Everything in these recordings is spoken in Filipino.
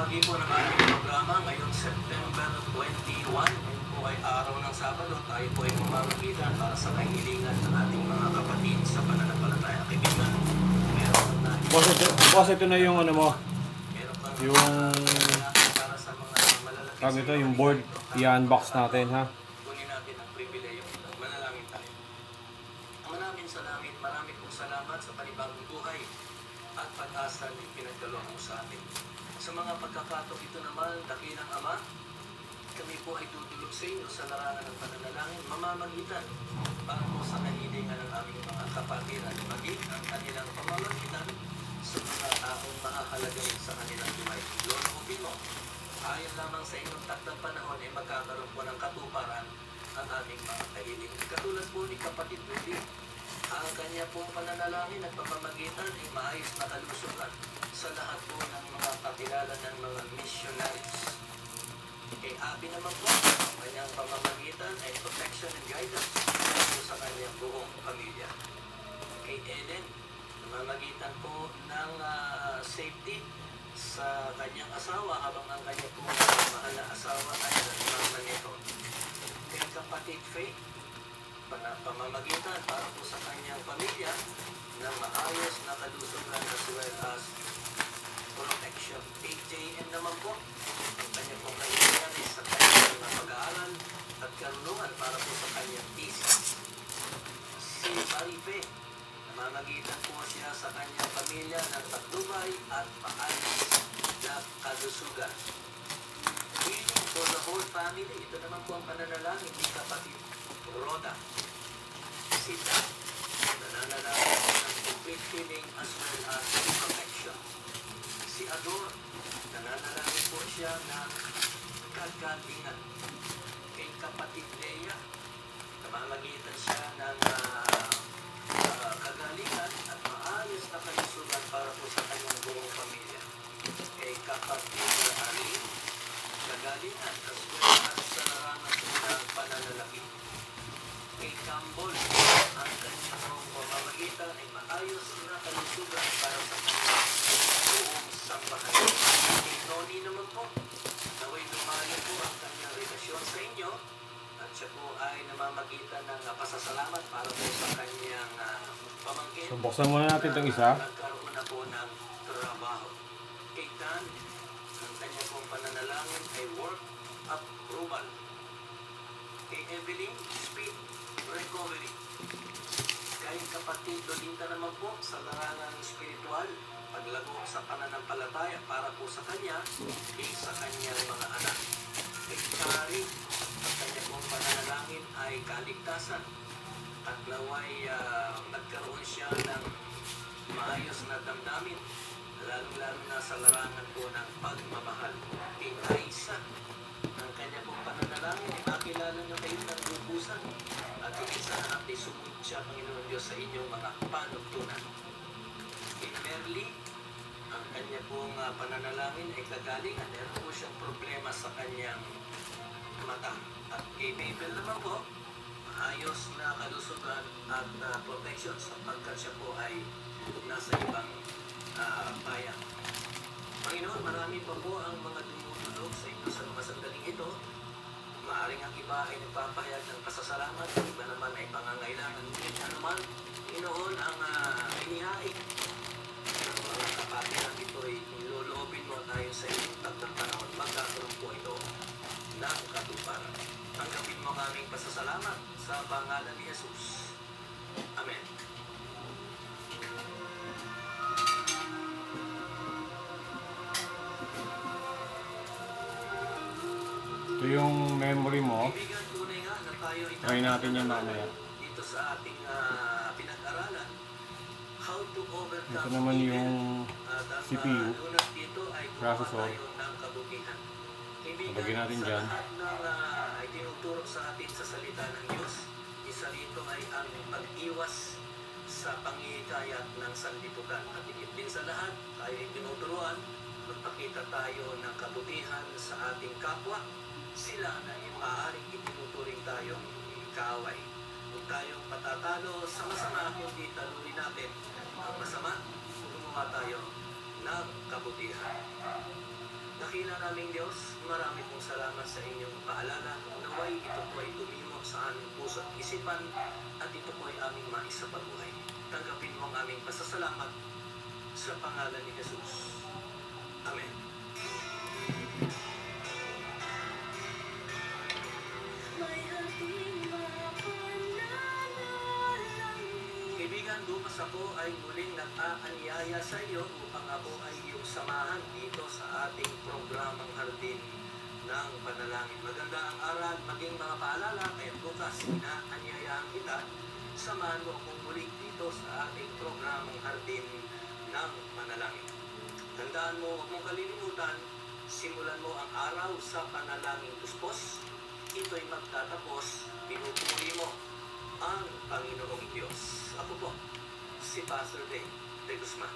bahagi po ng ating programa ngayong September 21. Ngayon po ay araw ng Sabado. Tayo po ay mamamagitan para sa kahilingan ng ating mga kapatid sa pananampalataya. Kaibigan, meron na Boss, ito na yung ano mo, meron kang yung para sa mga malalaki. tawag ito, yung board, i-unbox natin ha. Kunin natin ang pribileyo. Manalangin tayo. Ama namin sa langit, marami pong salamat sa panibagong buhay at pag-asa na pinagkaloob mo sa atin. Sa mga pagkakataon ito naman, dakilang Ama, kami po ay tutulog sa inyo sa larangan ng pananalangin, mamamagitan para po sa kahilingan ng aming mga kapatiran, maging ang kanilang pamamagitan sa mga taong mahahalagay sa kanilang buhay. Lord, upin mo, ayon lamang sa inyong takdang panahon ay magkakaroon po ng katuparan ang aming mga kahiling. Katulad po ni kapatid Rudy, ang kanya pong pananalangin at pamamagitan ay maayos na kalusugan sa lahat po ng mga kakilala ng mga missionaries. Kay Abby naman po, ang kanyang pamamagitan ay protection and guidance po sa kanyang buong pamilya. Kay Ellen, pamamagitan po ng safety sa kanyang asawa habang ang kanyang po mahal na asawa ay nagmamaneho. Kay kapatid Faith, pamamagitan para po sa kanyang pamilya ng maayos na kalusugan as well as protection. AJN naman po, ang kanyang pong kailangan sa kanyang pag-aaral at karunungan para po sa kanyang thesis. Si Marife, namamagitan po siya sa kanyang pamilya ng patnubay at maayos na kalusugan. Healing for the whole family, ito naman po ang pananalangin ni kapatid Roda. Sita, nananalangin ng complete healing as well as protection. Si Ador, nananalangin po siya ng kagalingan. Kay kapatid Leia, namamagitan siya ng kagalingan at maayos na kalusugan para po sa kanyang buong pamilya. Kay kapatid Arlene, kagalingan as well as sa larangan po ng pananalapi. Kay Campbell, ang kanyang pamamagitan ay maayos na kalusugan para sa kanyang buong sambahan. Kay Noni naman po, naway lumayo po ang kanyang relasyon sa inyo at siya po ay namamagitan ng pasasalamat para po sa kanyang pamangkin. So, buksan muna natin itong isa. Nagkaroon na po ng trabaho. Kay Dan, ang kanyang pong pananalangin ay work approval. Kay Evelyn, speed recovery. Kay kapatid Lolinda naman po sa larangang spiritual, paglago sa pananampalataya para po sa kanya, sa kanyang mga anak. Kay Kari, ang kanyang pong pananalangin ay kaligtasan at naway nagkaroon siya ng maayos na damdamin, lalo-lalo na sa larangan po ng pagmamahal. Kay Aisa, ang kanya pong pananalangin ay makilala niyo kayo ng lubusan at higit sa lahat ay sumunod siya, Panginoon Diyos, sa inyong mga panugtunan. Kay Merly, ang kanya pong pananalangin ay kagalingan. Meron po siyang problema sa kanyang mata. At kay Mabel naman po, ayos na kalusugan at protection sapagkat siya po ay nasa ibang bayan. Panginoon, marami pa po ang mga dumudulog sa inyo sa mga sandaling ito. Maaring ang iba ay nagpapahayag ng pasasalamat, ang iba naman ay pangangailangan. Ngunit ano man, Panginoon, ang inihain ng mga kapatiran ito ay niloloobin mo tayo sa inyong takdang panahon. Magkakaroon po ito ng katuparan. Tanggapin mo ang aming pasasalamat sa pangalan ni Jesus. Amen. Ito yung memory mo. Kaibigan, tunay nga na tayo ay Try natin yan mamaya. dito sa ating pinag-aralan, how to overcome Ito naman evil. yung At ang CPU, unang dito ay gumawa processor. tayo ng kabutihan. Kaibigan, Lagyan natin sa dyan. lahat ng ay tinuturo sa atin sa salita ng Diyos, isa rito ay ang pag-iwas sa pangihikayat ng sanlibutan. At higit din sa lahat, tayo ay tinuturuan, magpakita tayo ng kabutihan sa ating kapwa. Sila na maaaring itinuturing tayong kaaway. Huwag tayong patatalo sa masama, kundi talunin natin ang masama, gumawa tayo ng kabutihan. Dakila naming Diyos, marami pong salamat sa inyong paalala. Naway ito po ay tumimo sa aming puso at isipan at ito po ay aming maisapabuhay. Tanggapin mo ang aming pasasalamat sa pangalan ni Jesus. Amen. Kaibigan, bukas ako ay muling nag-aanyaya sa iyo upang ako ay iyong samahan dito sa ating programang Hardin ng Panalangin. Maganda ang aral, maging mga paalala, kaya bukas inaanyayahan kita, samahan mo akong muli dito sa ating programang Hardin ng Panalangin. Tandaan mo, huwag mong kalilimutan, simulan mo ang araw sa panalangin tuspos. Ito'y magtatapos, pinupuri mo ang Panginoong Diyos. Ako po, si Pastor Dave de Guzman.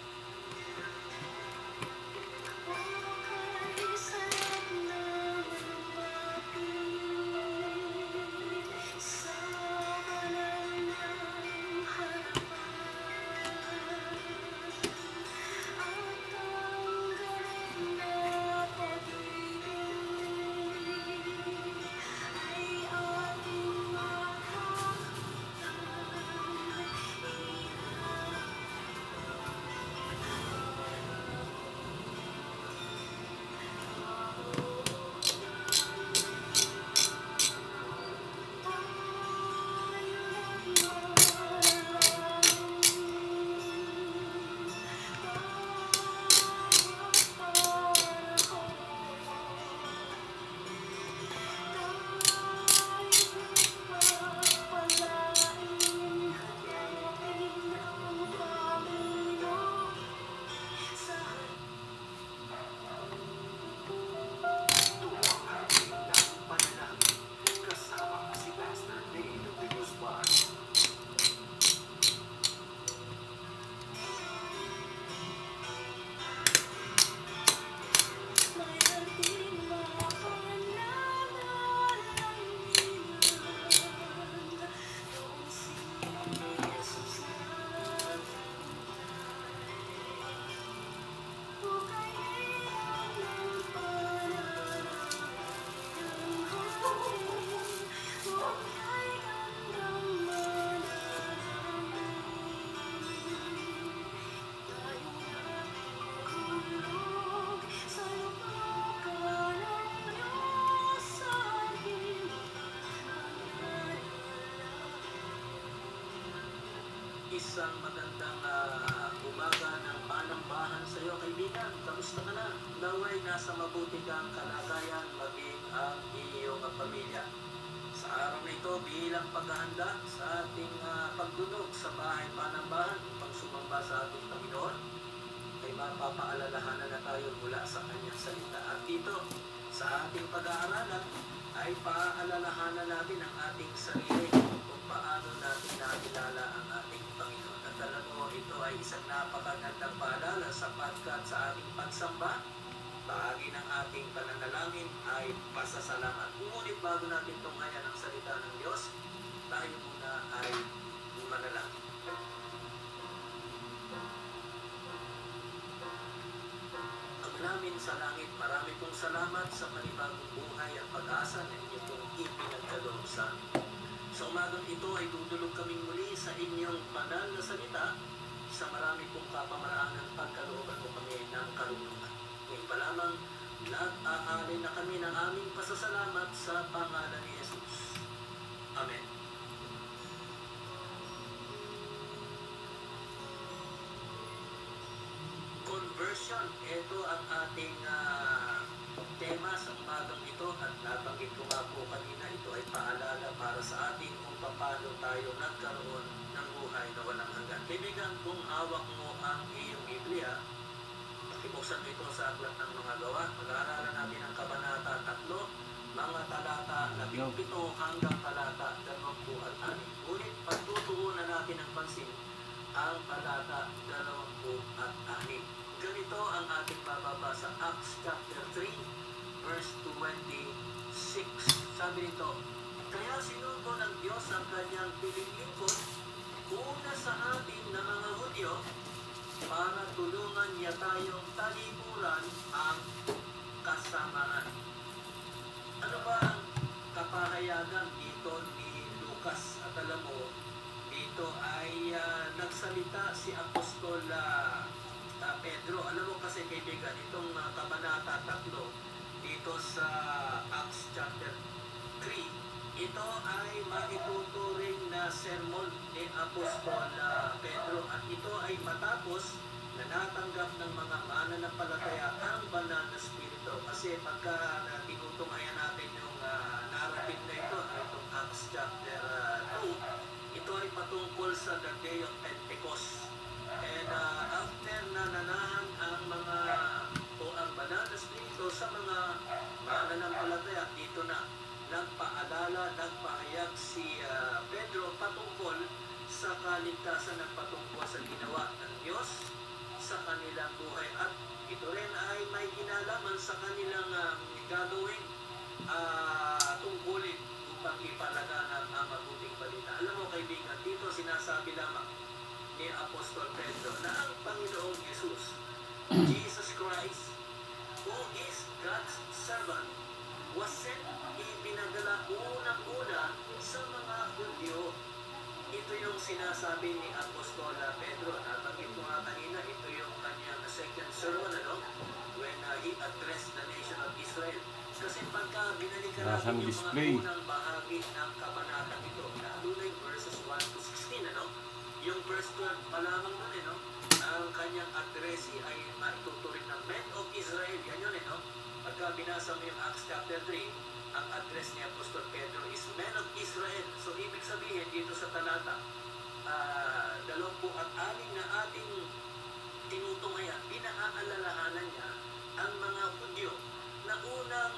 Isang magandang umaga ng panambahan sa iyo, kaibigan. Kamusta ka na? Naway nasa mabuti kang kalagayan maging ang iyong pamilya. Sa araw na ito, bilang paghahanda sa ating pagdunog sa bahay panambahan upang sumamba sa ating Panginoon, ay mapapaalalahanan na tayo mula sa kanyang salita. At dito, sa ating pag-aaralan, ay paaalalahanan natin ang ating sarili kung paano natin nakilala ang ating Panginoon. At alam mo, ito ay isang napakagandang paalala sapagkat sa ating pagsamba, bahagi ng ating pananalangin ay pasasalamat. Ngunit bago natin tunghayan ang salita ng Diyos, tayo muna ay manalangin. Namin sa langit, marami pong salamat sa panibagong buhay at pag-asa na inyo pong ipinagkaloob sa amin. Sa umagang ito ay dudulog kaming muli sa inyong banal na salita sa marami pong kapamaraanan pagkalooban mo kami ng karunungan. Ngayon pa lamang, nag-aalay na kami ng aming pasasalamat sa pangalan ni Jesus. Amen. Conversion, ito ang ating tema sa umagang ito at nabanggit ko nga po kanina, ito ay paalala para sa atin kung paano tayo nagkaroon ng buhay na walang hanggan. Kaibigan, kung hawak mo ang iyong Biblia, pakibuksan ito sa Aklat ng Mga Gawa. Mag-aaralan natin ang Kabanata 3, mga talata 17 hanggang talata 26. Ngunit pagtutuunan natin ang pansin ang talata 26. Ganito ang ating bababasa, Acts chapter 3, verse 26. Sabi nito, kaya sinugo ng Diyos ang kanyang piling lingkod, una sa atin na mga Hudyo, para tulungan niya tayong talikuran ang kasamaan. Ano ba ang kapahayagan dito ni Lucas? At alam mo, dito ay nagsalita si Apostol Pedro. Alam mo kasi kaibigan, itong kabanata 3 dito sa Acts chapter 3, ito ay maituturing na sermon ni Apostol Pedro, at ito ay matapos na natanggap ng mga mananampalataya ang banal na spirito. Kasi pagka tinutunghayan natin yung narrative na ito, itong Acts chapter 2, ito ay patungkol sa the day of Pentecost. And after na nanahan ang mga o ang banal na spirito sa mga mananampalataya, dito na nagpaalala, nagpahayag si Pedro patungkol sa kaligtasan ng patungkol sa ginawa ng Diyos sa kanilang buhay. At ito rin ay may kinalaman sa kanilang gagawing tungkulin upang ipalaganap ang mabuting balita. Alam mo kaibigan, dito sinasabi lamang ni Apostol Pedro na ang Panginoong Jesus, Jesus Christ, who is God's servant, was sent, ipinadala unang-una sa mga Hudyo. Ito yung sinasabi ni Apostol Pedro. Nabanggit ko nga kanina, ito yung kanyang second sermon, when he addressed the nation of Israel. Kasi pagka binalikan natin yung display. mga unang bahagi ng kabanata ito, lalo na yung verses 1 to 16, yung verse 12 pa lamang nun, ang kanyang address ay maituturing ng men of Israel. Yan yun, Pagka binasa mo yung Acts chapter 3, ang address ni Apostol Pedro is men of Israel. So, ibig sabihin dito sa talata 26 na ating tinutunghayan, pinaalalahanan niya ang mga Hudyo na unang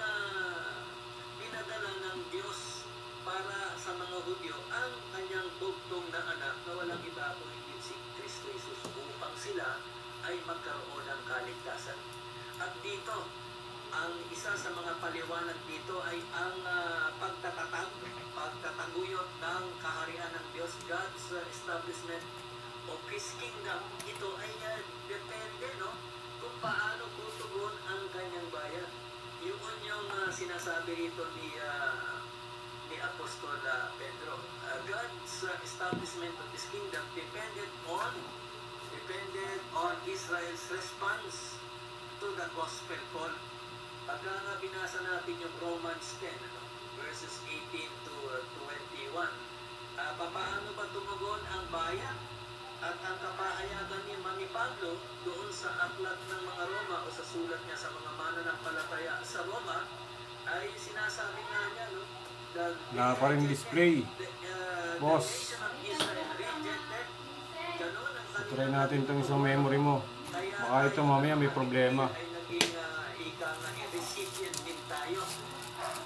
pinadala ng Diyos para sa mga Hudyo ang kanyang bugtong na anak na walang iba po hindi si Kristo Jesus, upang sila ay magkaroon ng kaligtasan. At dito, ang isa sa mga paliwanag dito ay ang pagtataguyod ng kaharian ng Diyos, God's establishment of His kingdom. Ito ay depende, kung paano tutugon ang kanyang bayan. Yun yung sinasabi rito ni Apostol Pedro. God's establishment of His kingdom depended on Israel's response to the gospel call. Pagka nga binasa natin yung Romans 10, verses 18 to 21, paano ba tumugon ang bayan at ang kapahayagan ni Pablo doon sa aklat ng mga Roma o sa sulat niya sa mga mananampalataya sa Roma, ay sinasabi nga niya, Wala pa rin display. Boss. The nation of Israel rejected. Ganun ang kanilang Try natin itong isang memory mo. Baka ito mamaya may problema. ay naging recipient din tayo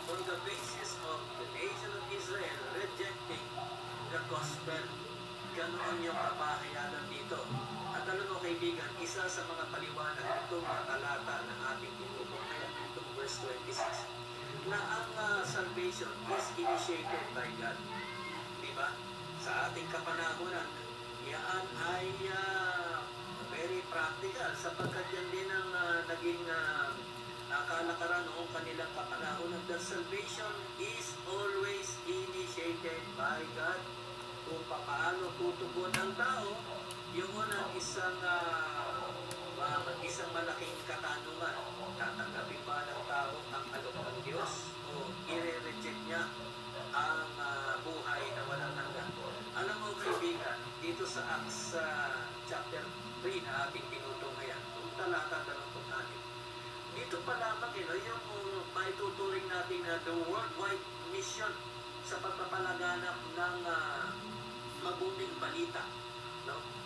on the basis of the nation of Israel rejecting the gospel. Ganoon yung kapahayagan dito. At alam mo kaibigan, isa sa mga paliwanag itong mga talata ng ating tinutunghayan, itong verse 26, na ang salvation is initiated by God. Diba? Sa ating kapanahunan, yan ay very practical sapagkat yan din ang naging kalakaran noong kanilang kapanahunan. The salvation is always initiated by God. Kung paano tutugon ang tao, yun ang isang malaking katanungan. Tatanggapin ba ng tao ang alok ng Diyos o i-reject niya ang buhay na walang hanggan? Alam mo kaibigan, dito sa Acts chapter 3 na ating tinutunghayan, kung talata 26, dito pa lamang yung maituturing natin na the worldwide mission sa pagpapalaganap ng mabuting balita.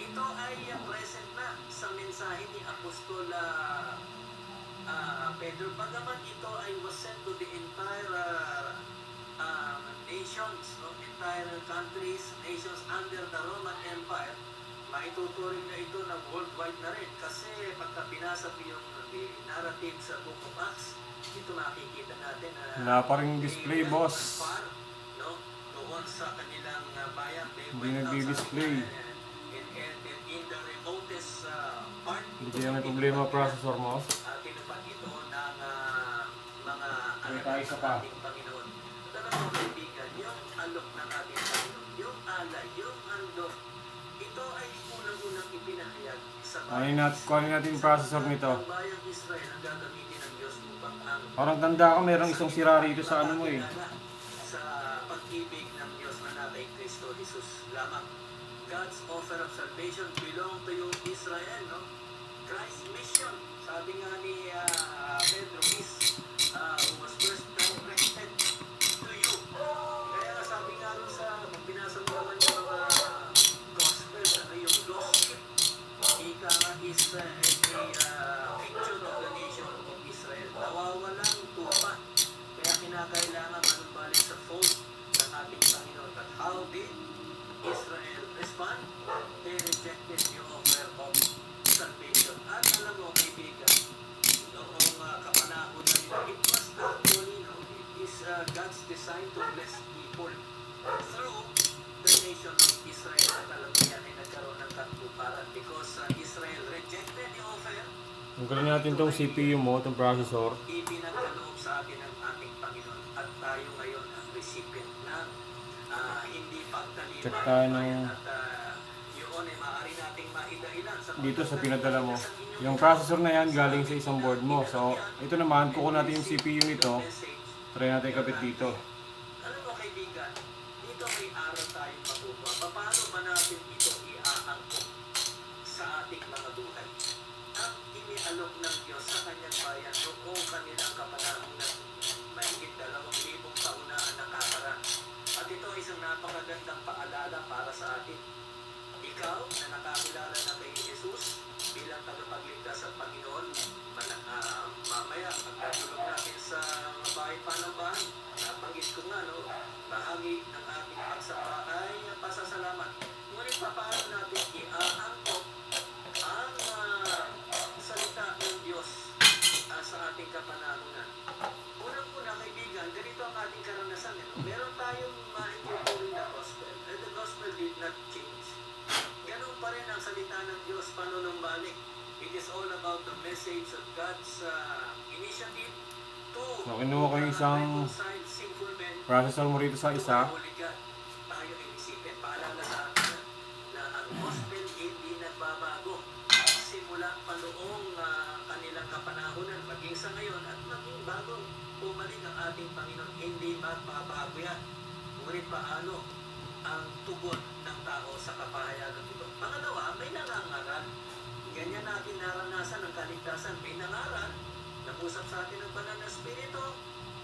Ito ay present na sa mensahe ni Apostol Pedro. Bagaman ito ay was sent to the entire nations, entire countries, nations under the Roman Empire, maituturing na ito na worldwide na rin. Kasi pagka binasa mo yung narrative sa Book of Acts, dito makikita natin Wala pa rin display, boss. Doon sa kanilang bayan, Hindi nagdi-display. in the remotest part. Hindi kaya may problema processor mo. Tinupad ito ng alok tayo isa ng pa. ating Panginoon. At alam mo kaibigan, yung alok ng ating Panginoon, yung alay, yung handog, ito ay unang-unang ipinahayag sa Kuhanin natin yung processor nito. Ang bayang Israel ang gagamitin ng Diyos upang ang Parang tanda ko, merong isang sira rito sa ano mo eh. sa pag-ibig ng Diyos na nabay Kristo Jesus lamang. God's offer of salvation belong to you, Israel, no? Christ's mission. Sabi nga ni Pedro is who was first directed to you. Kaya nga sabi nga rin sa binasa mo naman yung mga gospel, yung gospel, ika nga is a picture of the nation of Israel. Nawawalang tupa. Kaya kinakailangan manumbalik sa fold ng ating Panginoon. But how did Israel respond? They rejected the offer of salvation. At alam mo, kaibigan, noong kapanahon na yun, it was actually, it is God's design to bless people through the nation of Israel. At alam mo yan ay nagkaroon ng katuparan because Israel rejected the offer. Tanggalin natin tong CPU mo, tong processor. Ipinagkaloob sa atin ng ating Panginoon at tayo ngayon ang recipient ng hindi pagtalima. Check tayo ng- At yun ay maaari nating maidahilan sa Dito sa pinadala mo. Yung processor na yan galing sa isang board mo. So, ito naman, kukuha natin yung CPU nito. Try natin ikabit dito. Alam mo kaibigan, dito may aral tayong matutuwa. Paano ba natin ito iaangkop sa ating mga buhay? Ang inialok ng Diyos sa kanyang bayan noong kanilang kapanahunan, mahigit 2,000 taon na ang nakakaraan. At ito ay isang napakagandang paalala para sa atin. Ikaw na nakakilala na kay Jesus bilang tagapagligtas at Panginoon, mamaya pagkatulog natin sa bahay panambahan, nabanggit ko nga, no, bahagi ng ating pagsamba ay pasasalamat. Ngunit paano natin iaangkop ang salita ng Diyos sa ating kapanahunan? Unang-una, kaibigan, ganito ang ating karanasan. Meron tayong maitutuloy na gospel. And the gospel did not change. Ganun pa rin ang salita ng Diyos panunumbalik. It is all about the message of God's initiative to So, kinuha ko yung isang reconcile sinful men processor mo rito sa to isa. a holy God. Tayo ay isipin. Paalala sa atin na ang gospel hindi nagbabago. Simula pa noong kanilang kapanahunan, maging sa ngayon at maging bago bumalik ang ating Panginoon, hindi magbabago yan. Ngunit paano ang tugon ng tao sa kapahayagan ito? Pangalawa, may nangangaral. Ganyan natin naranasan ang kaligtasan. May nangaral, nag-usap sa atin ng banal na spirito,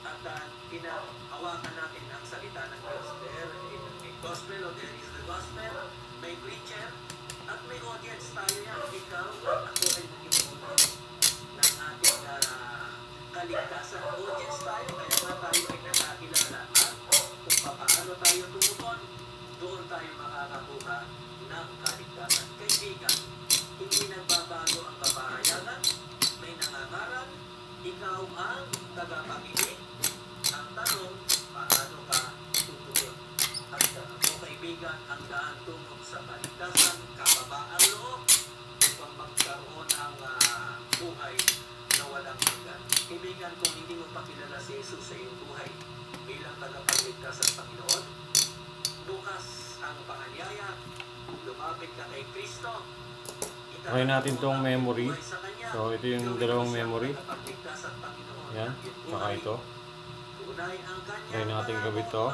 at pinahawakan natin ang salita ng Diyos. There may gospel o there is the gospel, may preacher, at may audience tayo yan. Ikaw at ako ay nakikinig ng ating kaligtasan. Audience tayo, kaya nga tayo ay nakakilala. At kung paano tayo tumukon, doon tayo makakakuha ng kaligtasan. Kaibigan, hindi nagbabago ang kapahayagan, may nangangaral, ikaw ang tagapakinig. Ang tanong, paano ka tutugon? At ako kaibigan, ang daan tungo sa kaligtasan, kababaang loob, upang magkaroon ng buhay na walang hanggan. Kaibigan, kung hindi mo pakilala si Jesus sa iyong buhay bilang tagapagligtas at Panginoon, bukas ang panganyaya, lumapit ka kay Kristo. Try natin tong memory. So, ito yung dalawang memory. Yan, saka ito. Try natin gawin ito.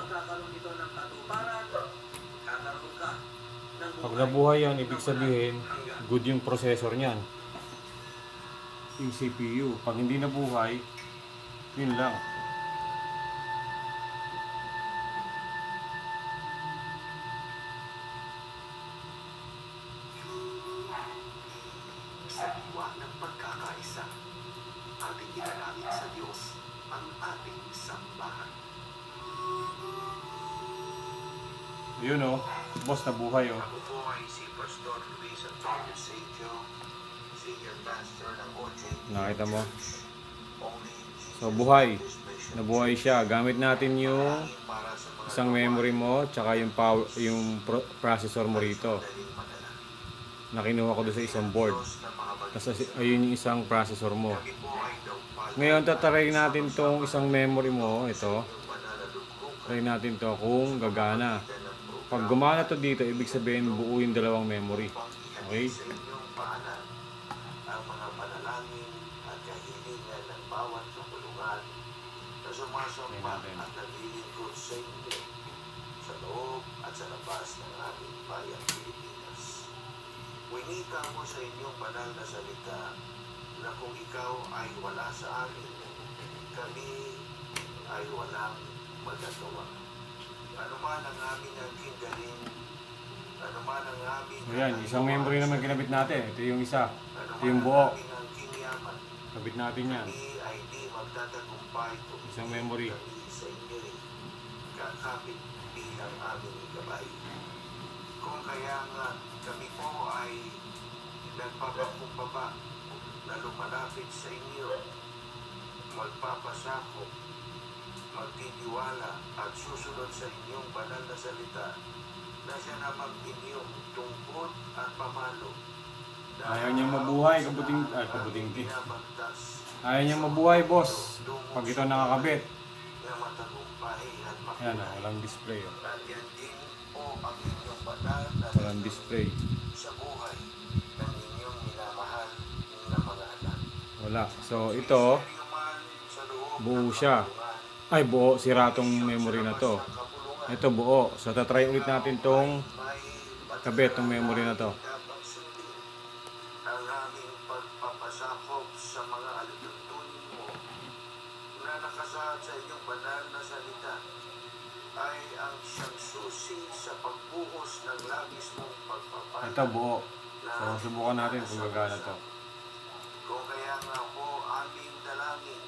Pag nabuhay yan, ibig sabihin, good yung processor niyan. Yung CPU. Pag hindi nabuhay, yun lang. Sa diwa ng pagkakaisa, ating inalangin sa Diyos ang ating sambahan. Yun o, boss nabuhay o. Ako po ay si Pastor Luis Antonio Sejo, Senior Pastor ng OJ. Nakita mo? Only So buhay. Nabuhay siya. Gamit natin yung para sa mga isang memory mo, tsaka yung power, yung processor mo rito. madaling madala. na kinuha ko doon sa isang board. Tapos ayun yung isang processor mo. Ngayon tatry natin tong isang memory mo, ito. Try natin to kung gagana. Pag gumana to dito, ibig sabihin buo yung dalawang memory. Okay? Ang mga panalangin at kahilingan ng bawat kapulungan na sumasamba at naglilingkod sa inyo sa loob at sa labas ng ating bayang Pilipinas. Winita mo sa inyong banal na salita na kung ikaw ay wala sa amin, kami ay walang magagawa. Ano man ang aming angking galing, ano man ang aming Ayan, isang memory naman kinabit natin. Ito yung isa. Ito yung buo. Kabit natin yan. Kami ay di magtatagumpay kung Isang memory. kami sa inyo'y kakapit bilang aming gabay. Kung kaya nga kami po ay nagpapakumbaba na lumalapit sa inyo, magpapasakop, magtitiwala at susunod sa inyong banal na salita na siya namang inyong tungkod at pamalo. Ayaw niyang mabuhay, kabuting-ti. Ayaw niyang mabuhay, boss. Pag ito nakakabit. Na matagumpay at Ayan, walang display. Oh. at yan din po ang inyong banal na Walang display. sa buhay ng inyong minamahal na mga anak. Wala. So, ito, Seryo man sa loob buo ng siya. kapulungan, Ay, buo. Sira tong memory na to. Ito, buo. So, tatry ulit natin tong may kabit, tong memory na to. dapat sundin ang aming pagpapasakop sa mga alituntunin mo na nakasaad sa inyong banal na salita ay ang siyang susi sa pagbuhos ng labis mong pagpapala. Ito, buo. So, subukan natin kung gagana to. Kung kaya nga po aming dalangin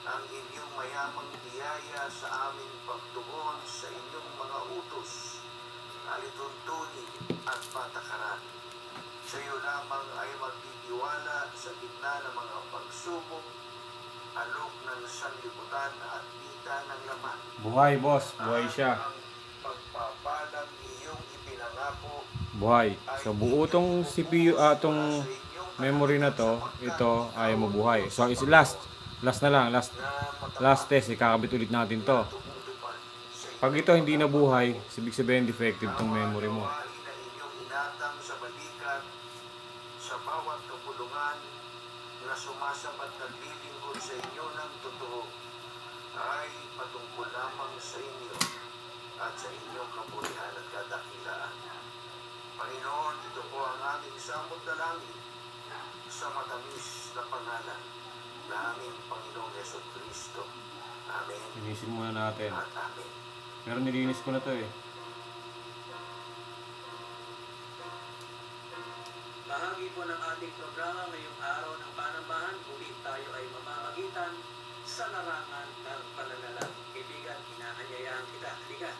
ang inyong mayamang biyaya sa aming pagtugon sa inyong mga utos, alituntunin at patakaran. Sa iyo lamang ay magtitiwala sa gitna ng mga pagsubok, alok ng sanlibutan at kita ng laman. Buhay, boss. Buhay siya. Ang pagpapalang iyong ipinangako Buhay. So, buo tong CPU, tong memory na to. Ito, ayaw mabuhay. So, is last. Last na lang. Last test. Ikakabit ulit natin to. Pag ito hindi nabuhay, ibig sabihin defective tong memory mo. na inyong inatang sa balikat sa bawat kapulungan na sumasabat naglilingkod sa inyo ng totoo ay patungkol lamang sa inyo at sa inyong kaburihan at kadakilaan. Panginoon, ito po ang aming samot dalangin sa matamis na pangalan na aming Panginoong Jesucristo. Amen Linisin muna natin. at amen. Pero nilinis ko na to eh. Bahagi po ng ating programa ngayong araw ng panambahan, ulit tayo ay mamamagitan sa larangan ng pananalapi. Kaibigan, inaanyayahan kita. Halika,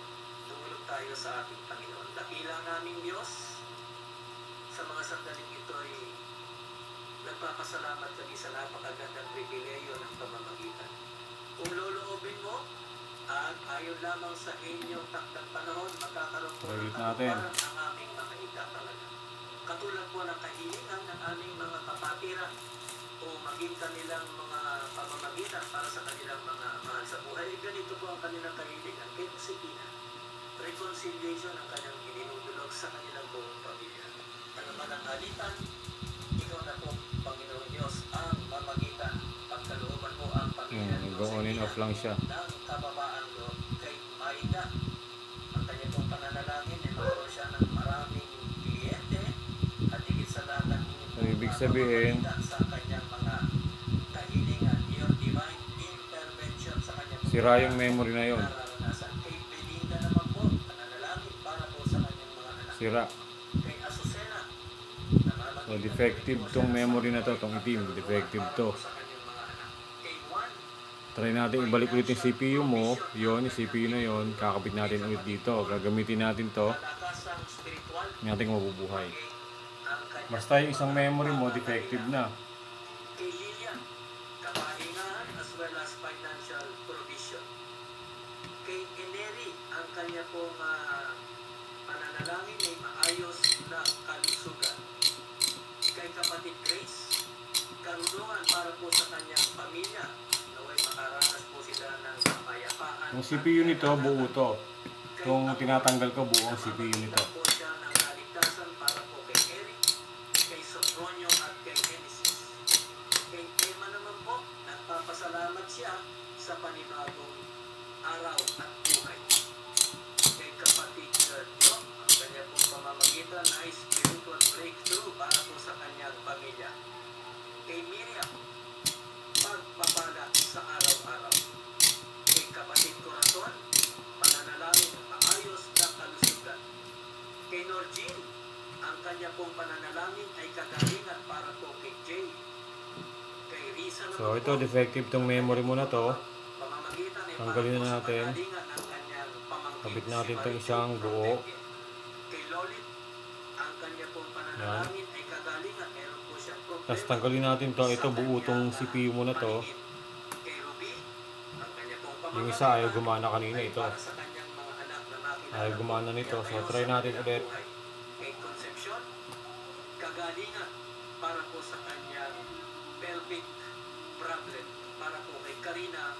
tumulog tayo sa ating Panginoon. Dakila naming Diyos, sa mga sandaling ito ay nagpapasalamat kami sa napakagandang pribileyo ng pamamagitan. Kung loloobin mo, at ayon lamang sa inyong takdang panahon, magkakaroon po ng Ulit natin. katuparan ang aming mga ikakalaga. Katulad po ng kahilingan ng aming mga kapatiran o maging kanilang mga pamamagitan para sa kanilang mga mahal sa buhay. Ganito po ang kanilang kahilingan. Kay Josefina, reconciliation ang kanyang ininudulog sa kanilang buong pamilya. Ano man ang alitan, ikaw na po, Panginoon Diyos, ang mamagitan. Pagkalooban mo ang pamilya ni Go on and off lang siya. ng kababaan ko kay Maida. Ang kanya pong pananalangin ay magkaroon siya ng maraming kliyente at higit sa lahat ang inyong So, ibig sabihin, pamamagitan sa kanyang mga kahilingan. Your divine intervention sa kanyang sira yung memory na yon. nararanasan. Kay Belinda naman po, pananalangin para po sa kanyang mga anak. Sira. Kay Azucena, So, defective tong memory na to. Tong itim, defective to. sa kanyang mga anak. Kay Juan, Try natin ibalik ulit yung CPU mo. Yon, yung CPU na yon. Kakabit natin ulit dito. Gagamitin natin to. kalakasang spiritual. Natin mabubuhay. Ang kanyang Basta yung isang memory mo, defective na. kay Lilian, kapahingahan as well as financial provision. Kay Eneri, ang kanya pong pananalangin ay maayos na kalusugan. Kay kapatid Grace, karunungan para po sa kanyang pamilya. Naway makaranas po sila ng kapayapaan. Yung CPU nito, buo to. Kung tinatanggal ko, buo ang CPU nito. po siya ng kaligtasan para po kay Eric, kay Sopronio at kay Genesis. Kay Emma naman po, nagpapasalamat siya sa panibagong araw at buhay. Kay kapatid Jo, ang kanya pong pamamagitan ay spiritual breakthrough para po sa kanyang pamilya. Kay Miriam, pagpapala sa araw-araw. Kay kapatid Corazon, pananalangin ng maayos na kalusugan. Kay Norgine, ang kanya pong pananalangin ay kagalingan para po kay Jay. Kay Risa naman So ito, po, defective tong memory mo na to. pamamagitan ay Tanggalin na para po sa natin. kagalingan ng kanyang pamangkin, Kabit si natin itong Marito isang buo. Rodriguez. Kay Lolit, ang kanya pong pananalangin ay kagalingan. Meron po siyang problema. Tapos tanggalin natin to. Ito, buo tong CPU mo na to. Kay Ruby, ang kanya pong Yung isa ayaw gumana kanina ay ito. para sa kanyang mga anak na nakilala Ayaw gumana nito. So try natin ulit. Kay Concepcion, kagalingan para po sa kanyang pelvic problem. Para po kay Karina,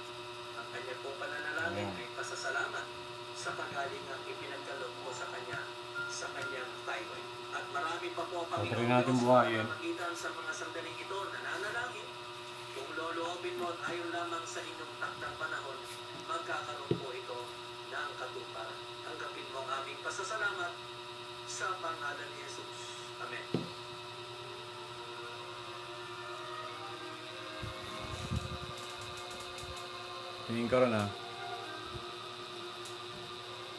ang kanya pong pananalangin Ayan. ay pasasalamat sa kagalingan ipinagkaloob mo sa kanya sa kanyang thyroid. At marami pa po ang try natin buhayin. pamamagitan sa mga sandaling ito nananalangin. Kung loloobin mo at ayaw lamang sa inyong taktang panahon, magkakaroon po ito ng katuparan. Tanggapin mo ang aming pasasalamat sa pangalan ni Jesus. Amen. Tingin ka rin, ha.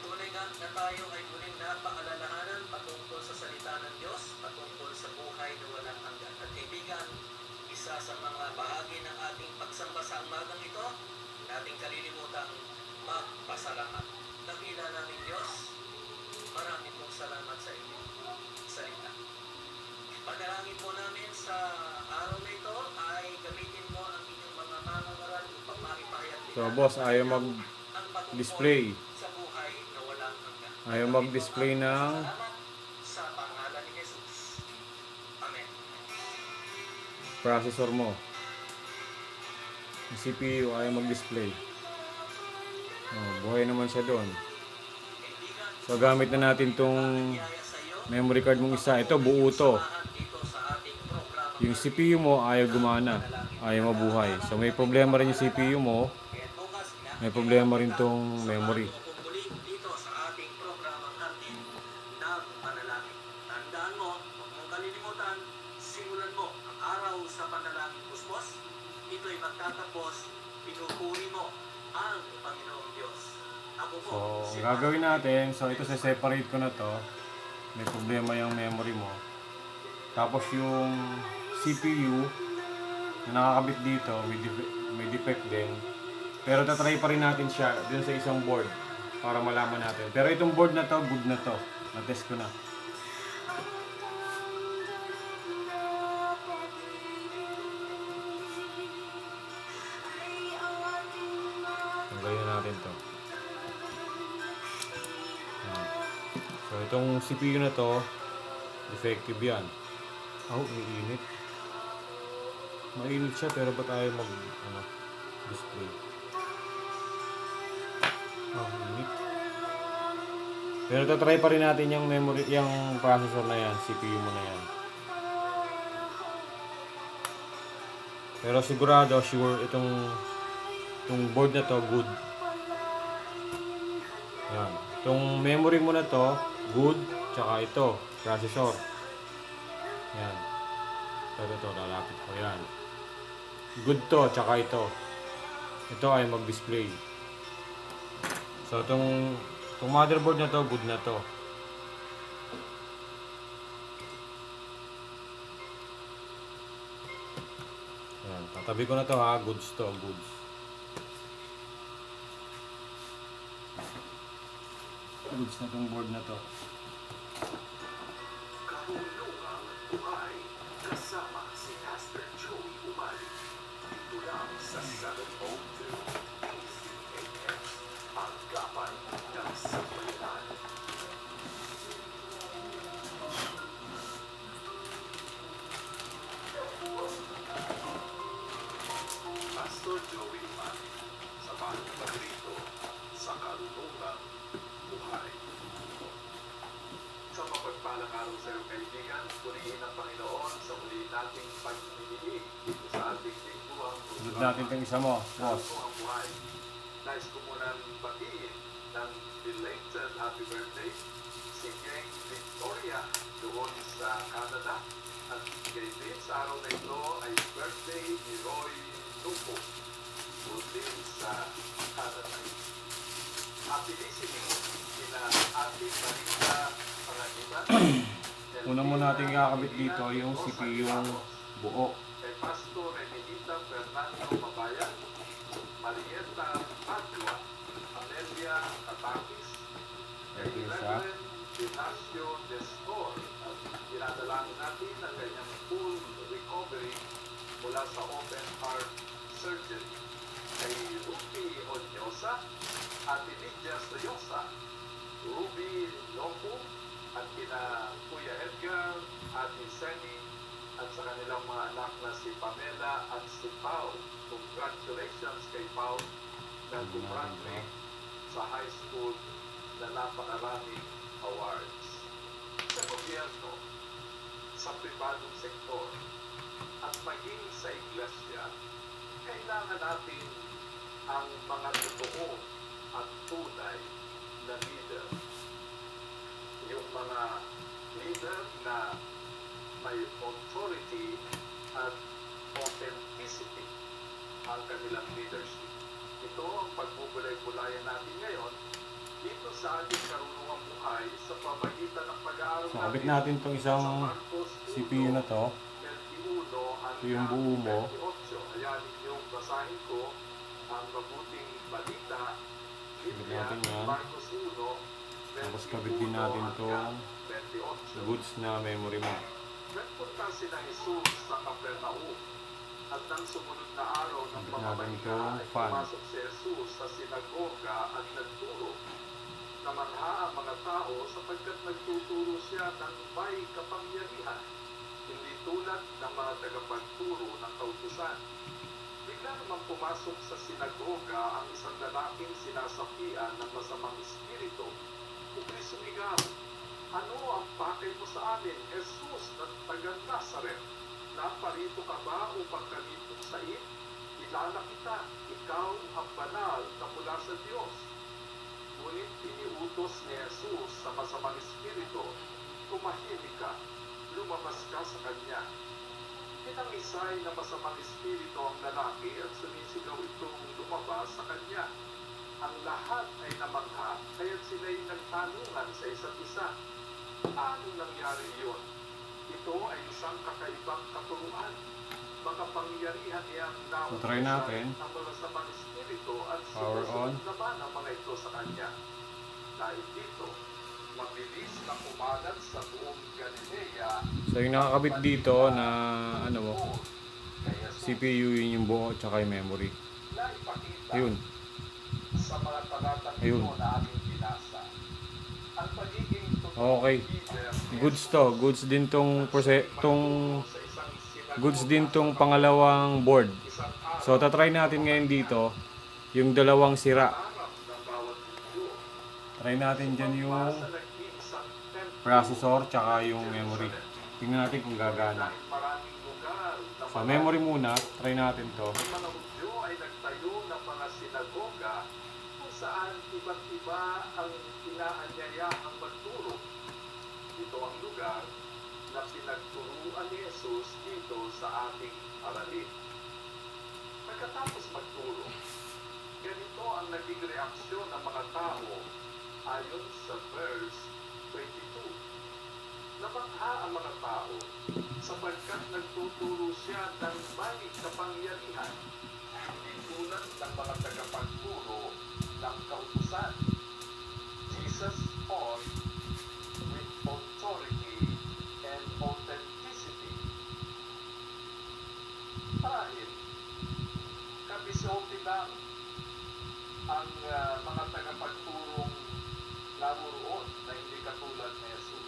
Tunay nga na tayo ay muling napaalalahanan patungkol sa salita ng Diyos, patungkol sa buhay na walang hanggan. At kaibigan, isa sa mga bahagi ng ating pagsamba sa umagang ito, nating kalilimutang magpasalamat. Dakila namin Diyos, marami pong salamat sa inyo. Salita. Panalangin po namin sa araw na ito ay gamitin mo ang inyong mga mangangaral upang maipahayag So boss, ayaw ang patungkol mag-display. sa buhay na walang hanggan. Ayaw mag-display ng Salamat sa pangalan ni Jesus. Amen. processor mo. Yung CPU ayaw mag-display. Oh, buhay naman siya doon. So gamit na natin tong memory card mong isa. Ito, buo to. Yung CPU mo ayaw gumana. Ayaw mabuhay. So may problema rin yung CPU mo. May problema rin tong memory. Dito sa ating programang natin ng panalangin. Tandaan mo, huwag mong kalilimutan, simulan mo ang araw sa panalangin kusmos. Ito'y magtatapos, pinupuri mo ang Panginoong Diyos. Ako po, So, ang gagawin natin, so ito separate ko na to. May problema yung memory mo. Tapos yung CPU na nakakabit dito, may defect din. Pero tatry pa rin natin siya dun sa isang board para malaman natin. Pero itong board na to, good na to. Na-test ko na. Tanggalin na natin to. Ayan. So itong CPU na to, defective yan. Oh, mainit. Mainit siya pero ba't ayaw display? Oh, mainit. Pero tatry pa rin natin yung memory, yung processor na yan, CPU mo na yan. Pero sigurado, sure, itong board na to, good. Yan. Itong memory mo na to, good. Tsaka ito, processor. Yan. Ito, lalapit ko yan. Good to, tsaka ito. Ito ay mag-display. So, itong motherboard na to, good na to. Yan. Tatabi ko na to ha, goods to, goods. Goods na tong board na to. Kahulungang buhay kasama si Pastor Joey Umali. Dito lang sa 702 East AM. Ang gabay ng sambayanan. karunungang buhay. Sa mapagpalang araw sa iyong kaibigan, purihin ang Panginoon sa muli nating pagpiliin dito sa ating lingguang Sunod natin itong isa mo, boss. Karunungang buhay. Nais ko munang batiin ng belated happy birthday si Geng Victoria doon sa Canada. At kay din sa araw na ito ay birthday ni Roy Lupo doon din sa Canada. Happy listening sina Ate Marita Panganiban. Una mo natin kakabit dito yung CPU yung buo. Kay Pastor Renilita Fernando Mabayan, Marieta Padua, Amelia Katakis, kay Ito isa. Reverend Ignacio Destor, at dinadalangin natin ang kanyang full recovery mula sa open heart surgery. Kay Ruby Onyosa, Ate Lydia Soyosa, Ruby Lopo, at kina Kuya Edgar, Ate Seni, at sa kanilang mga anak na si Pamela at si Pao. Congratulations kay Pao na gumraduate sa high school na napakaraming awards. Sa gobyerno, sa pribadong sektor, at maging sa iglesia, kailangan natin ang mga totoo at tunay na leader. Yung mga leader na may authority at authenticity ang kanilang leadership. Ito ang pagbubulay-bulayan natin ngayon dito sa ating karunungang buhay sa pamagitan ng pag-aaral So, kabit natin itong isang CPU na to. Ito yung buo mo. Ayan yung basahin ko ang mabuting balita. Kabit natin yan. Marcos 1, Tapos kabit din natin itong 28. goods na memory mo. Nagpunta sina Jesus sa Capernaum at nang sumunod na araw ng Kabit natin pamamahinga itong ay fan. pumasok si Jesus sa sinagoga at nagturo. Namangha ang mga tao sapagkat nagtuturo siya ng may kapangyarihan, hindi tulad ng mga tagapagturo ng kautusan. Bigla naman pumasok sa sinagoga ang isang lalaking sinasapian ng masamang espiritu. Ukri sumigaw, "Ano ang pakay mo sa amin, Jesus na taga Nazaret? Naparito ka ba upang kami tuksain? Kilala kita, ikaw ang banal na mula sa Diyos." Ngunit iniutos ni Jesus sa masamang espiritu, "Tumahimik ka, lumabas ka sa kanya." Pinangisay na masamang espiritu ang lalaki at sumisigaw itong lumabas sa kanya. Ang lahat ay namangha, kaya't sila'y nagtanungan sa isa't isa. Ano nangyari iyon? Ito ay isang kakaibang katuruan. Makapangyarihan niyang So, try natin. ang mga samang espiritu at Power on. sumusunod naman ang mga ito sa kanya. Dahil dito, mabilis na kumalat sa buong Galilea. So, yung nakakabit dito na ano mo, Kaya CPU yun yung buo tsaka yung memory. na ipakita Ayun. sa mga talatang Ayun. ito na aming binasa. Ang pagiging Okay. Goods to. Goods din tong goods din tong pangalawang board. So, tatry natin ngayon dito yung dalawang sira. Try natin dyan yung processor tsaka yung memory. Tingnan natin kung gagana. So, memory muna. Try natin to. Ang mga Hudyo ay nagtayo ng mga sinagoga kung saan iba't iba ang inaanyayahang magturo. Ito ang lugar na pinagturuan ni Jesus dito sa ating aralin. Pagkatapos magturo, ganito ang naging reaksyon ng mga tao ayon sa verse 22. Namangha ang mga tao sapagkat nagtuturo siya ng may kapangyarihan, hindi tulad ng mga tagapagturo ng kautusan. Jesus taught with authority and authenticity. Marahil, kabisote lang ang mga tagapagturong naroon na hindi katulad ni Jesus.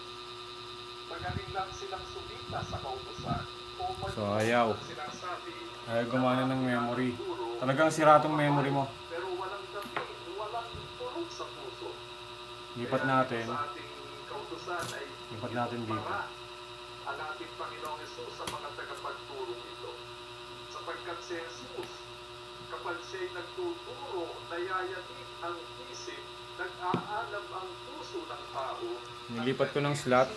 Magaling lang silang sumita sa kautusan o So, ayaw. sinasabi Ayaw gumana ng memory. Talagang sira tong memory mo. pero walang dating, walang turok sa Lipat Kaya natin. sa ating kautusan ay Lipat natin dito. inumpara ang ating Panginoong Yesus sa mga tagapagturo ito. Sapagkat si Jesus, kapag siya'y nagtuturo, nayayanig ang isip, nag-aalam ang puso ng tao. Nilipat ko ng slot.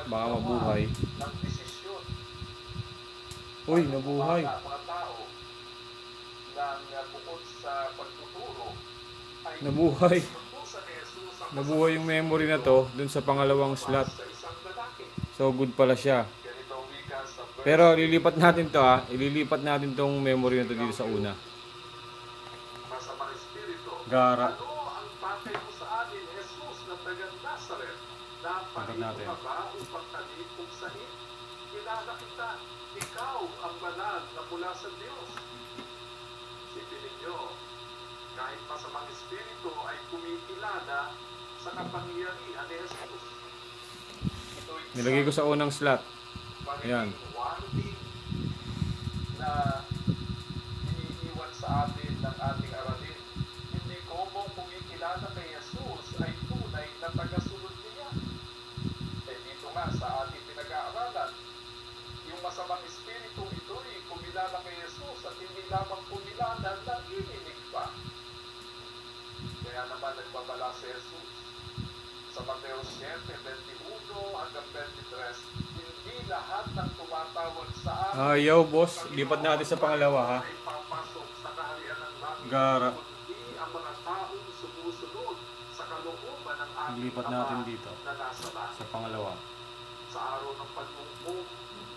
Baka mabuhay. Ng desisyon. Uy, nabuhay. Mga tao ng bukod sa pagtuturo ay Nabuhay. tutusan ni Jesus ang Nabuhay yung memory na to dun sa pangalawang slot. sa isang lalaki. So good pala siya. Ganito ang wika sa verse Pero lilipat natin to ha. Ililipat natin tong memory na to dito sa una. masamang espiritu. Gara. Ano ang pakay mo sa amin, Jesus na taga Nazareth, na Lipat natin. panito ka ba upang talipong sahid? Kilala kita, ikaw ang banal na mula sa Diyos. Isipin ninyo, kahit masamang espiritu ay kumikilala sa kapangyarihan ni Jesus. Ito'y Nilagay ko sa unang slot. Ayan. warning na iniiwan sa atin ng ating aralin. Hindi ko mo kumikilala kay Jesus ay tunay na tagasunod niya. Eh dito nga sa ating pinag-aaralan, yung masamang espiritu ito'y kumilala kay Jesus at hindi lamang kumilala, nanginig pa. Kaya naman nagbabala si Jesus sa Mateo 7:21 hanggang 23, hindi lahat ng tumatawag sa akin Ayaw boss. Lipat natin sa pangalawa ha. ay papasok sa kaharian ng langit, Gara. kundi ang mga taong sumusunod sa kalooban ng ating Lipat Ama natin dito. na nasa langit. Sa pangalawa. Sa araw ng pagmumukong,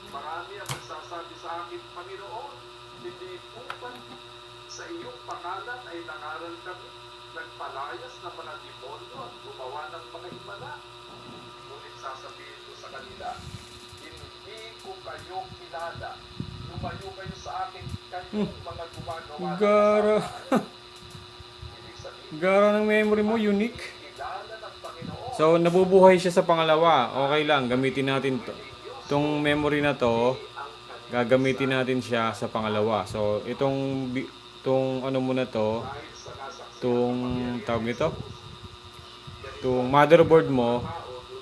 marami ang magsasabi sa akin, Panginoon, hindi po ba sa iyong pangalan ay nangaral kami, nagpalayas ng mga demonyo at gumawa ng mga himala? Ngunit sasabihin ko sa kanila, hindi ko kayo kilala. Lumayo kayo sa akin, kayong mga gumagawa ng Gara. kasalanan. Ibig sabihin, Gara ng memory mo, unique. kilala ng Panginoon. So nabubuhay siya sa pangalawa. Okay lang, gamitin natin to. Itong memory na to, gagamitin natin siya sa pangalawa. So itong ano muna to, itong tawag nito, itong motherboard mo,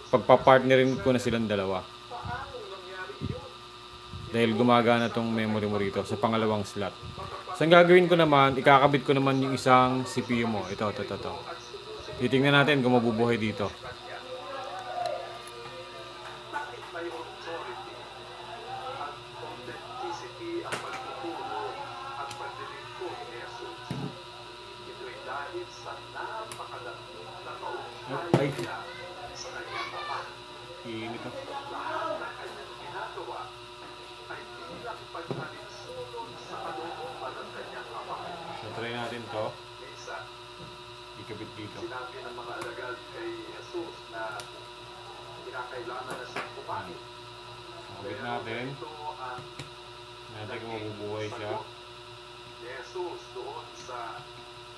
pagpa-partnerin ko na silang dalawa. Dahil gumagana tong memory mo rito sa pangalawang slot. So ang gagawin ko naman, ikakabit ko naman yung isang CPU mo. Ito. Titingnan natin kung mabubuhay dito. Bakit may authority at authenticity ang pagtuturo at paglilingkod ni Jesus? Ito'y dahil sa napakalaking na Ay. kaugnayan niya sa kanyang Ama. Init to. Lahat ng kanyang ginagawa ay bilang pagkalinsunod sa kalooban ng kanyang Ama. So try natin to. Minsan, Ikabit dito. sinabi ng mga alagad kay Jesus na kinakailangan na siyang kumain. Ikabit natin. Ito ang Natin kung mabubuhay siya. ni Jesus doon sa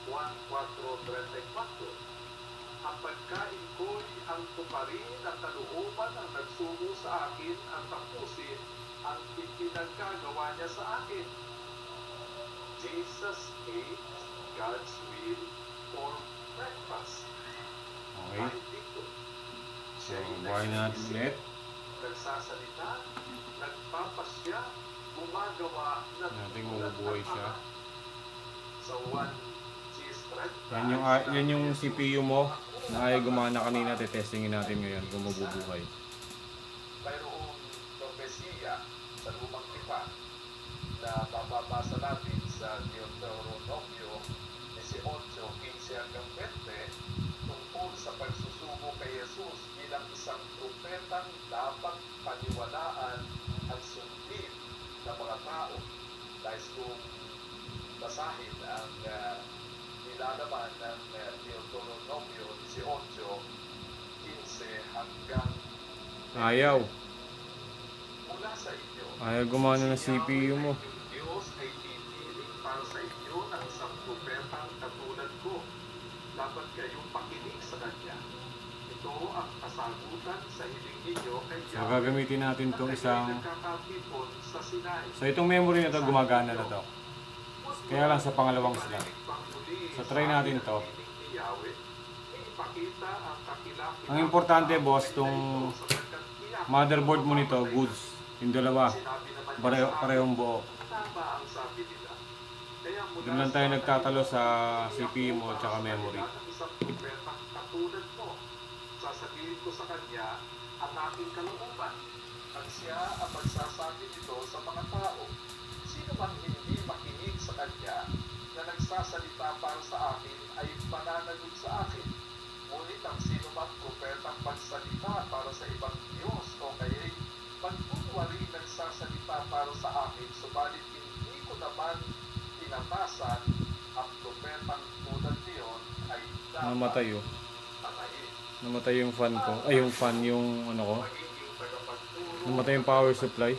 Juan 4:34. Ang pagkain ko'y ang tuparin ang kalooban ang nagsugo sa akin at tapusin ang ipinagkagawa niya sa akin. Jesus ate God's will for breakfast. Okay. Kahit dito, So buhay na natin ulit. nagsasalita, nagpapasya, gumagawa ng Natin mabubuhay siya. sa 1G Yan yung CPU mo na ay gumana kanina. Tetestingin natin ngayon kung mabubuhay. mayroong propesiya sa lumang tipan na mababasa natin sa Deuteronomio 18:15 hanggang 20 tungkol sa pagsusugo kay Jesus bilang isang propetang dapat paniwalaan at sundin ng mga tao. Dahil kung basahin ang nilalaman ng Deuteronomio 18:15 hanggang Ayaw. mula sa inyo. Ayaw gumana ng CPU mo. Ang Diyos ay piniling para sa inyo ng isang propetang katulad ko. Dapat kayong pakinig sa Kanya. Ito ang kasagutan sa hiling ninyo kay So gagamitin natin itong isang... nagkakatipon sa Sinai. So itong memory na to gumagana na to. Kaya lang sa pangalawang slot. So try natin to. Ni Yahweh, ipakita ang kakilakilabot Ang importante, na boss, ang tong ito sapagkat iyak motherboard mo ang nito, mga goods. Yung dalawa, Sinabi naman niya sa akin, parehong buo. tama ang sabi nila. Kaya mula Doon lang tayo sa nagtatalo sa ngayon, CPU mo iyak tsaka sa memory. kanila ng isang propetang katulad mo. Sasabihin ko sa kanya ang aking kalooban. At siya ang magsasabi nito sa mga tao. Sino man hindi makinig sa kanya na nagsasalita para sa akin ay pananalig sa akin. Ngunit ang sino man propetang magsalita para sa ibang Diyos o kaya'y pagkunwari nagsasalita para sa akin, subalit hindi ko naman tinatasan ang propetang tulad niyon ay Namatay dapat oh. patayin. Namatay yung fan ko. Ay, yung fan, yung ano ko. Magiging tagapagturo Namatay yung power supply.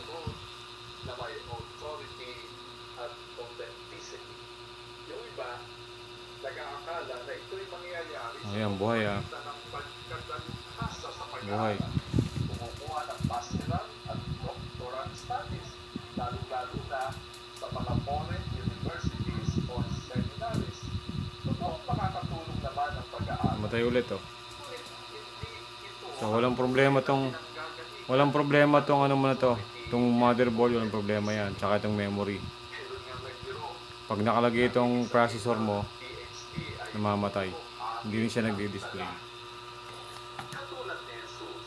na may authority at authenticity. Yung iba, nag-aakala na ito'y mangyayari Ayan, buhay ah. sa ng pagkadalukasa sa Buhay. pag-aaral. Kumukuha ng pastoral at doctoral studies, lalo-lalo na sa mga foreign universities o seminaries. Totoong makakatulong naman ang pag-aaral. Namatay ulit oh. Ngunit hindi ito So, walang problema tong ano mo na to. Itong motherboard, walang problema yan. Tsaka itong memory. Pag nakalagay itong processor mo, namamatay. Hindi rin siya nagdi-display. Katulad ni Jesus,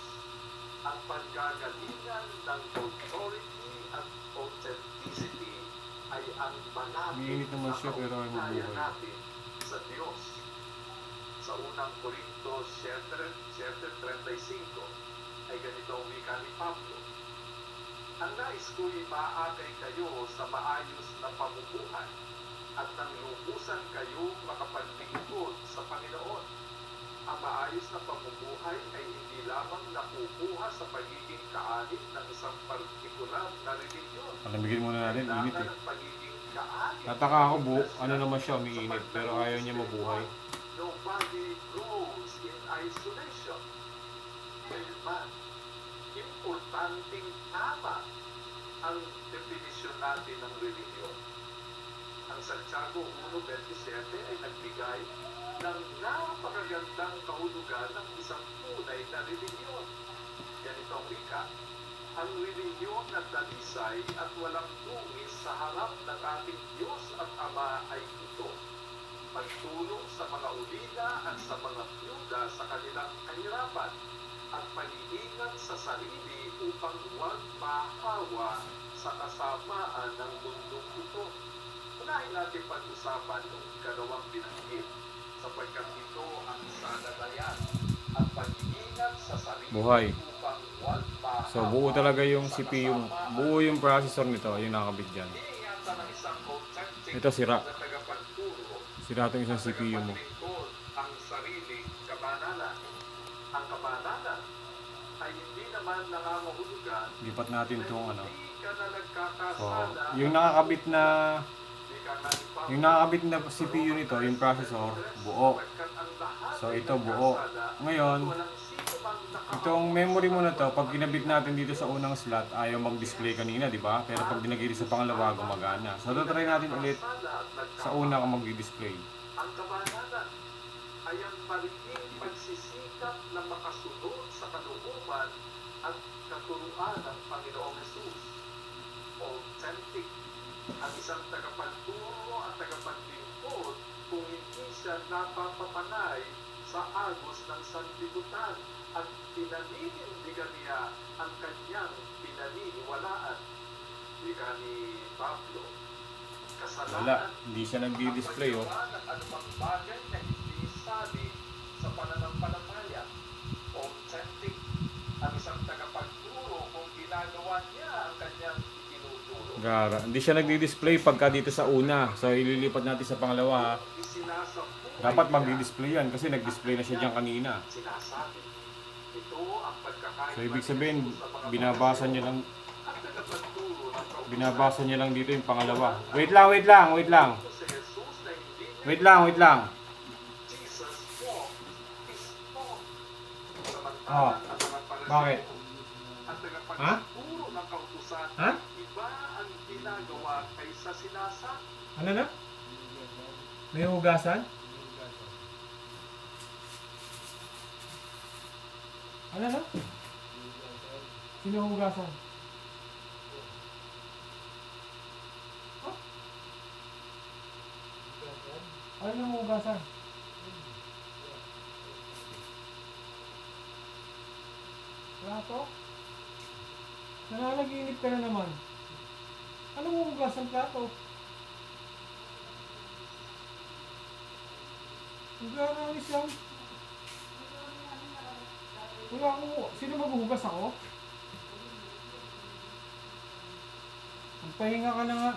ang panggagalingan ng authority at authenticity ay ang banal Umiinit naman siya, pero ay mabuhay. natin sa Diyos. Sa unang Korinto 7:35 ay ganito ang wika ni Pablo. Ang nais ko'y maakay kayo sa maayos na pamumuhay at nang lubusan kayong makapaglingkod sa Panginoon. Ang maayos na pamumuhay ay hindi lamang nakukuha sa pagiging kaanib ng isang partikular na religion. Palamigin muna natin, init eh. Kailangan ng pagiging kaanib. Tataka ako, ano naman siya, umiinit. Pero ayaw niya mabuhay. Nobody grows in isolation. Kailan? Importanteng tama ang definisyon natin ng religion. Ang Santiago 1:27 ay nagbigay ng napakagandang kahulugan ng isang tunay na religiyon. Ganito ang wika. Ang religiyon na dalisay at walang dungis sa harap ng ating Diyos at Ama ay ito. Pagtulong sa mga ulila at sa mga byuda sa kanilang kahirapan at pag-iingat sa sarili upang huwag mahawa sa kasamaan ng mundong ito. Unahin natin pag-usapan ng ikalawang binanggit sapagkat ito ang sanadayan at pag-iingat sa sarili Buhay. upang huwag mahawa So, buo talaga yung sa CPU, kasamaan. buo yung processor nito, yung nakakabit dyan. Iingatan ng isang authentic Ito, sira. na tagapagturo Sira itong isang CPU mo. tagapaglingkod ang sariling kabanalan. Ang kabanalan ay hindi naman nangangahulugan Lipat natin itong ano. hindi ka na So, nagkakasala. yung nakakabit na Hindi ka na ipapagawa. yung nakakabit na CPU nito, yung processor, buo. Sapagkat ang lahat So, ay ito buo. nagkasala Ngayon, at walang sino mang nakahawa itong memory mo na to, sa pag kinabit natin dito sa unang slot, ayaw mag-display kanina, di ba? Pero pag dinagay sa pangalawa, gumagana. So, try natin ulit kasala at sa una ka mag-display. Ang kabanalan ay ang maliging pagsisikap na makasunod sa kalooban at katuruan ng Panginoong Hesus. Authentic ang isang tagapagturo at tagapaglingkod kung hindi siya napapapanay sa agos ng sanlibutan at pinaninindigan niya ang kanyang pinaniniwalaan. Wika ni Pablo, kasalanan Wala, hindi siya nagdi-display oh. ang paggawa ng anumang bagay na hindi sali sa pananampalataya. Authentic ang isang tagapagturo kung ginagawa niya ang kanyang itinuturo. Gara, hindi siya nagdi-display pagka dito sa una. So, ililipat natin sa pangalawa ha. Isinasabuhay Dapat niya magdi-display yan kasi nag-display na siya dyan kanina. sinasabi. Ito ang pagkakain So, ibig sabihin, binabasa niya lang dito yung pangalawa. Wait lang. Si Jesus na hindi Wait lang. Jesus walked his talk. Ah, Samantala, ang mga Pariseo, bakit? ang tagapagturo ng kautusan, Ha? iba ang ginagawa kaysa sinasabi. Ano na? May hugasan? Ano na? Sino hugasan? Huh? Ano na hugasan? Plato? Nananaginip ka na naman. Ano mo hugasan plato? Hugasan siyang. Wala ako. Sino maghuhugas ako? Magpahinga ka na nga.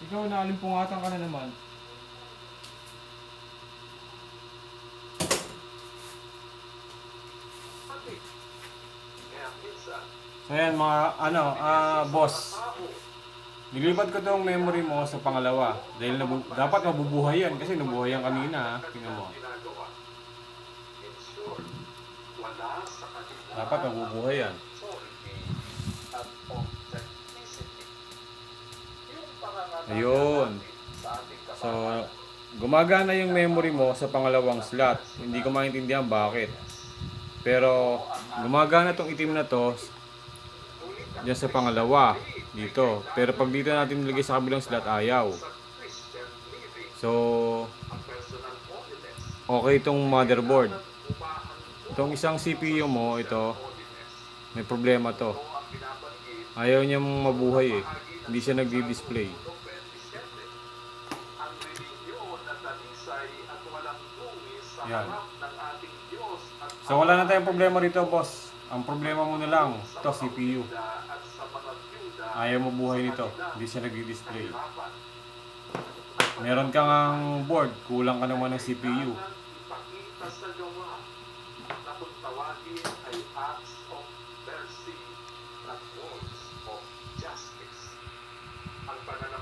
Ikaw naalimpungatan ka na naman. Kaya minsan, So yan mga boss. Nilipat ko tong memory mo sa pangalawa. Dahil dapat mabubuhay yan kasi nabuhay yan kanina. Tingnan mo. ginagawa. In short, wala sa kanila Dapat mabubuhay yan. authority at authenticity. Yung pangangatawan Ayun. natin sa ating So, kabataan, gumagana yung memory mo sa pangalawang slot. Hindi ko maintindihan bakit. Pero, gumagana tong itim na to dyan sa pangalawa. Dito. Pero pag dito natin nilagay sa kabilang slot, ayaw. sa Christian living, So, ang personal holiness, okay itong motherboard. umahan Itong isang CPU mo, ito, holiness. may problema to. Ito ang binabanggit Ayaw niyang mabuhay eh. Hindi siya nagdi-display. ng 27. Ang relihiyon na talisay at walang dungis sa Yan. harap ng ating Diyos at So, wala na tayong problema dito, boss. Ang problema mo na lang, ito, CPU. at sa mga byuda Ayaw mabuhay nito. Hindi siya nagdi-display. hirapan. Meron kang ang board, kulang ka naman ng CPU. Ipakita sa gawa na kung tawagin ay acts